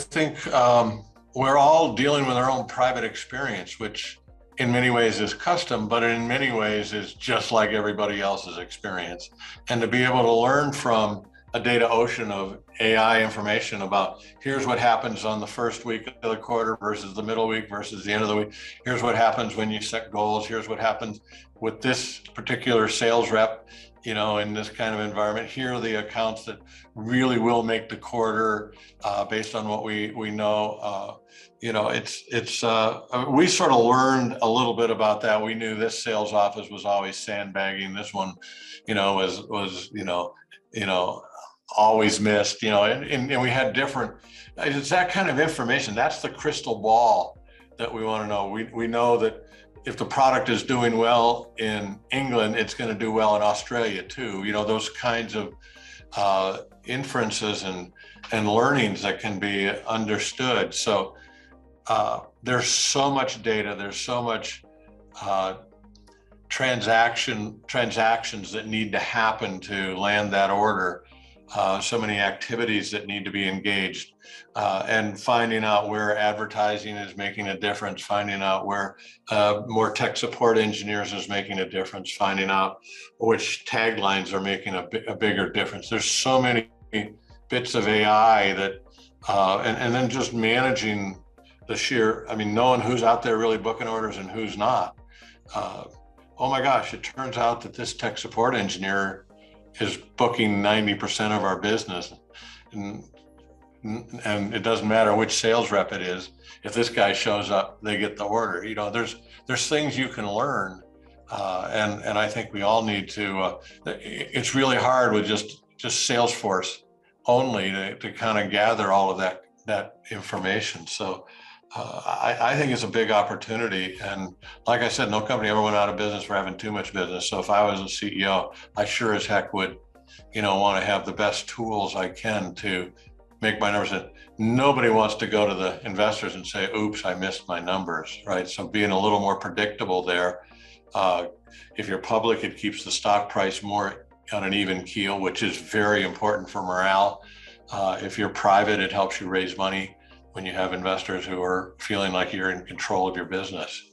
think we're all dealing with our own private experience, which in many ways is custom, but in many ways is just like everybody else's experience. And to be able to learn from a data ocean of AI information about here's what happens on the first week of the quarter versus the middle week versus the end of the week. Here's what happens when you set goals. Here's what happens with this particular sales rep, in this kind of environment. Here are the accounts that really will make the quarter based on what we know. We sort of learned a little bit about that. We knew this sales office was always sandbagging. This one, was always missed, and we had different, it's that kind of information. That's the crystal ball that we want to know. We know that if the product is doing well in England, it's going to do well in Australia too. Those kinds of inferences and learnings that can be understood. So there's so much data, there's so much transactions that need to happen to land that order. So many activities that need to be engaged, and finding out where advertising is making a difference, finding out where more tech support engineers is making a difference, finding out which taglines are making a bigger difference. There's so many bits of AI that, and then just managing the sheer, knowing who's out there really booking orders and who's not. Oh my gosh, it turns out that this tech support engineer is booking 90% of our business, and it doesn't matter which sales rep it is. If this guy shows up, they get the order. There's things you can learn, and I think we all need to. It's really hard with just Salesforce only to kind of gather all of that information. So I think it's a big opportunity. And like I said, no company ever went out of business for having too much business. So if I was a CEO, I sure as heck would, want to have the best tools I can to make my numbers. And nobody wants to go to the investors and say, oops, I missed my numbers, right? So being a little more predictable there. If you're public, it keeps the stock price more on an even keel, which is very important for morale. If you're private, it helps you raise money when you have investors who are feeling like you're in control of your business.